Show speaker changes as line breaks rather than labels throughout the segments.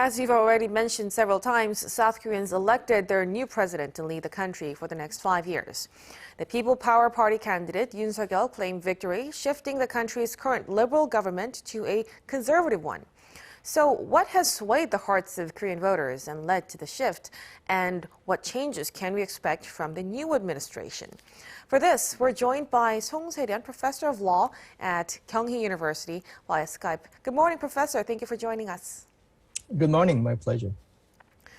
As you've already mentioned several times, South Koreans elected their new president to lead the country for the next 5 years. The People Power Party candidate Yoon Suk-yeol claimed victory, shifting the country's current liberal government to a conservative one. So what has swayed the hearts of Korean voters and led to the shift? And what changes can we expect from the new administration? For this, we're joined by Song Se-ryun, professor of law at Kyung Hee University via Skype. Good morning, Professor. Thank you for joining us.
Good morning. My pleasure.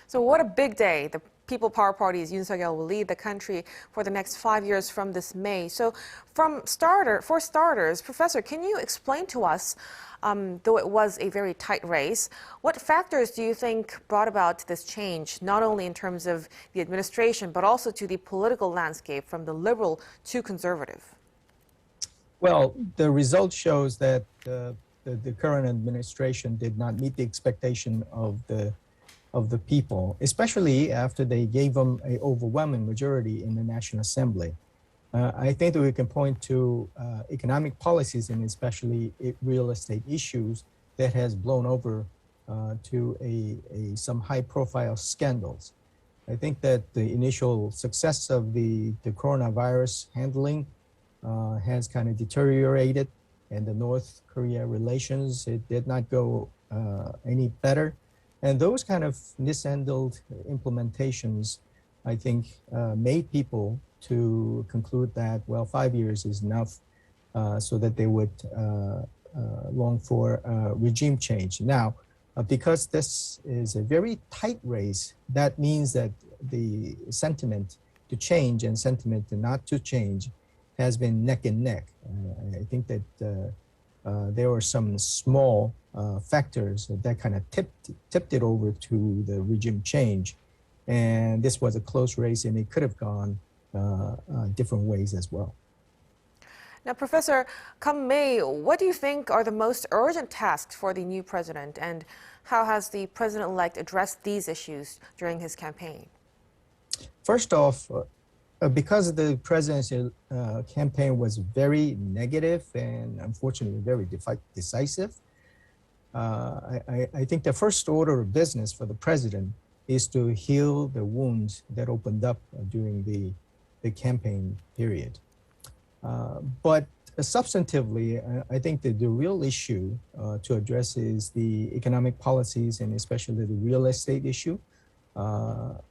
So what a big day. The People Power Party's Yoon Suk-yeol will lead the country for the next 5 years from this May. So for starters, Professor, can you explain to us, though it was a very tight race, what factors do you think brought about this change, not only in terms of the administration, but also to the political landscape from the liberal to conservative?
Well, the result shows that the current administration did not meet the expectation of the people, especially after they gave them an overwhelming majority in the National Assembly. I think that we can point to economic policies and especially real estate issues that has blown over to some high-profile scandals. I think that the initial success of the coronavirus handling has kind of deteriorated, and the North Korea relations, it did not go any better. And those kind of mishandled implementations, I think, made people to conclude that, well, 5 years is enough so that they would long for regime change. Now, because this is a very tight race, that means that the sentiment to change and sentiment to not to change has been neck and neck. I think that there were some small factors that kind of tipped it over to the regime change. And this was a close race, and it could have gone different ways as well.
Now, Professor, come May, what do you think are the most urgent tasks for the new president, and how has the president-elect addressed these issues during his campaign?
First off, because the presidential campaign was very negative and unfortunately very decisive, I think the first order of business for the president is to heal the wounds that opened up during the campaign period. But substantively, I think that the real issue to address is the economic policies and especially the real estate issue.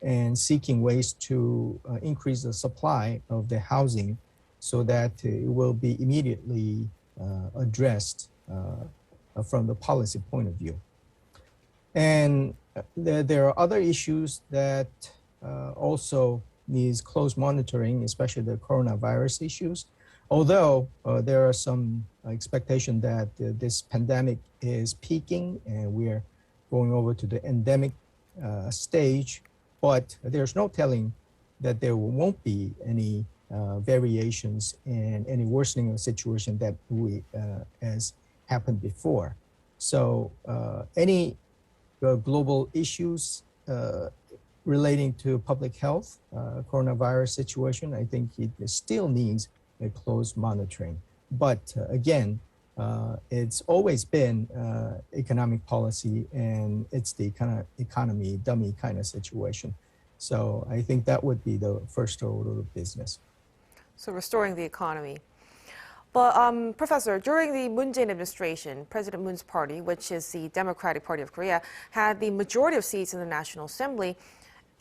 And seeking ways to increase the supply of the housing so that it will be immediately addressed from the policy point of view. And there are other issues that also needs close monitoring, especially the coronavirus issues. Although there are some expectation that this pandemic is peaking and we are going over to the endemic stage, but there's no telling that there won't be any variations and any worsening of the situation that has happened before. So any global issues relating to public health, coronavirus situation, I think it still needs a close monitoring. But again, it's always been economic policy, and it's the kind of economy dummy kind of situation. So I think that would be the first order of business.
So restoring the economy. But Professor, during the Moon Jae-in administration, President Moon's party, which is the Democratic Party of Korea, had the majority of seats in the National Assembly,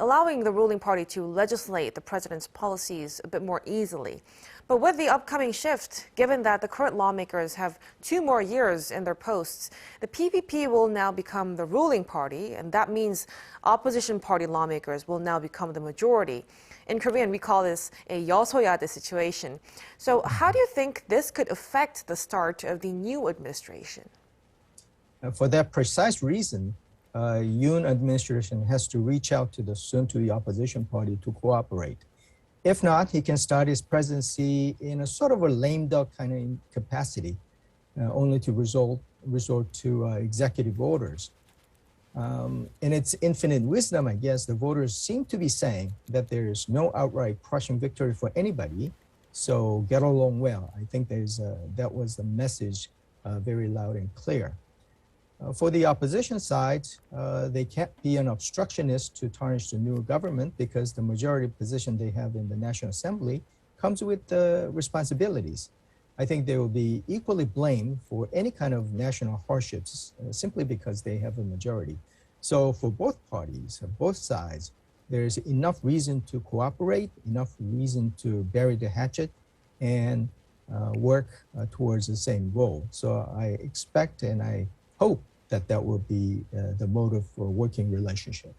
allowing the ruling party to legislate the president's policies a bit more easily. But with the upcoming shift, given that the current lawmakers have 2 more years in their posts, the PPP will now become the ruling party, and that means opposition party lawmakers will now become the majority. In Korean, we call this a 여소야대 situation. So how do you think this could affect the start of the new administration?
For that precise reason, Yoon administration has to reach out to the soon-to-be opposition party to cooperate. If not, he can start his presidency in a sort of a lame duck kind of capacity, only to resort to executive orders. In its infinite wisdom, I guess, the voters seem to be saying that there is no outright crushing victory for anybody, so get along well. I think that was the message very loud and clear. For the opposition side, they can't be an obstructionist to tarnish the new government because the majority position they have in the National Assembly comes with responsibilities. I think they will be equally blamed for any kind of national hardships simply because they have a majority. So for both parties, both sides, there's enough reason to cooperate, enough reason to bury the hatchet and work towards the same goal. So I expect and I hope that that will be the motive for a working relationship.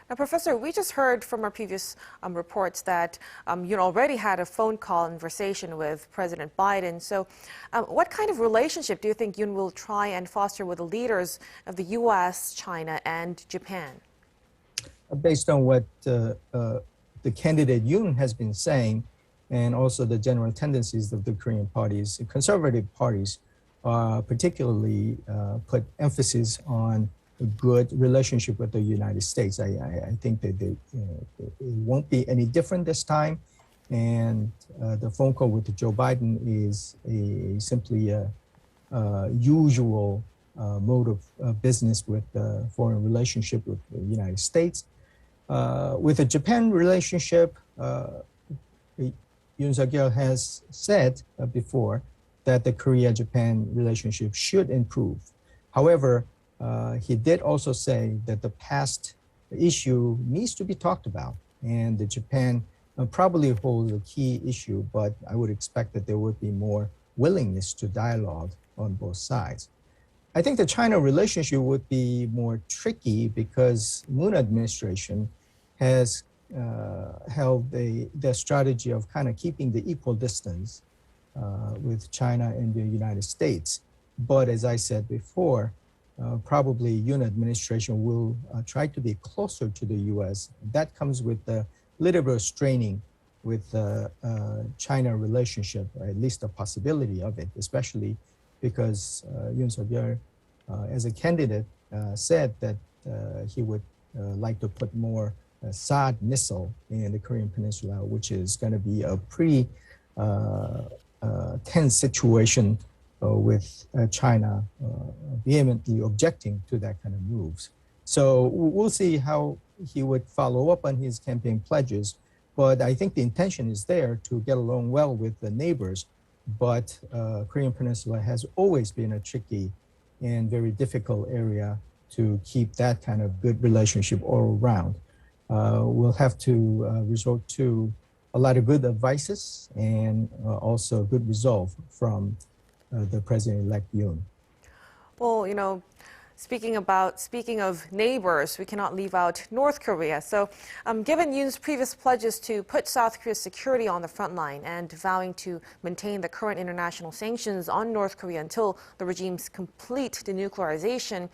Now, Professor, we just heard from our previous reports that you already had a phone conversation with President Biden. So what kind of relationship do you think Yoon will try and foster with the leaders of the U.S., China, and Japan?
Based on what the candidate Yoon has been saying, and also the general tendencies of the Korean parties, conservative parties, particularly put emphasis on a good relationship with the United States. I think that it won't be any different this time. And the phone call with Joe Biden is simply a usual mode of business with foreign relationship with the United States. With the Japan relationship, Yoon Suk-yeol has said before that the Korea-Japan relationship should improve. However, he did also say that the past issue needs to be talked about, and the Japan probably holds a key issue, but I would expect that there would be more willingness to dialogue on both sides. I think the China relationship would be more tricky because Moon administration has held the strategy of kind of keeping the equal distance with China and the United States. But as I said before, probably Yoon administration will try to be closer to the U.S. That comes with a little bit of straining with the China relationship, or at least the possibility of it, especially because Yoon Suk-yeol, as a candidate, said that he would like to put more THAAD missile in the Korean Peninsula, which is going to be a pretty tense situation with China vehemently objecting to that kind of moves. So we'll see how he would follow up on his campaign pledges. But I think the intention is there to get along well with the neighbors. But Korean Peninsula has always been a tricky and very difficult area to keep that kind of good relationship all around. We'll have to resort to a lot of good advices and also good resolve from the President-elect Yoon.
Well, you know, speaking of neighbors, we cannot leave out North Korea. So given Yoon's previous pledges to put South Korea's security on the front line and vowing to maintain the current international sanctions on North Korea until the regime's complete denuclearization,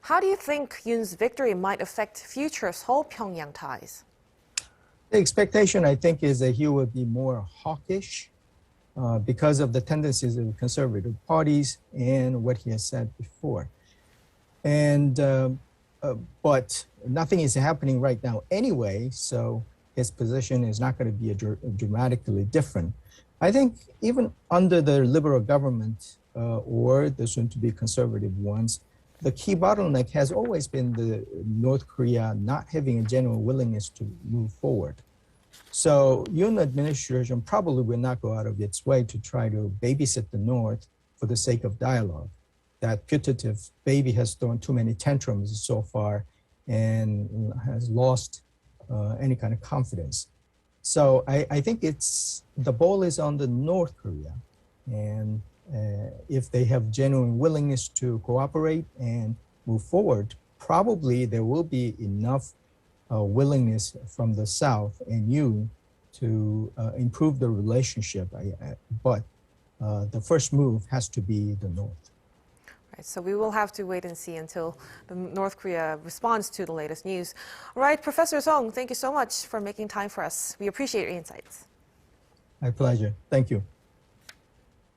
how do you think Yoon's victory might affect future Seoul-Pyongyang ties?
The expectation, I think, is that he will be more hawkish because of the tendencies of conservative parties and what he has said before. And but nothing is happening right now anyway, so his position is not going to be dramatically different. I think even under the liberal government or the soon-to-be conservative ones, the key bottleneck has always been the North Korea not having a genuine willingness to move forward. So Yoon administration probably will not go out of its way to try to babysit the North for the sake of dialogue. That putative baby has thrown too many tantrums so far and has lost any kind of confidence. So I think the ball is on the North Korea. And if they have genuine willingness to cooperate and move forward, probably there will be enough willingness from the South and Yoon to improve the relationship. But the first move has to be the North.
Right, so we will have to wait and see until the North Korea responds to the latest news. All right, Professor Song, thank you so much for making time for us. We appreciate your insights.
My pleasure. Thank you.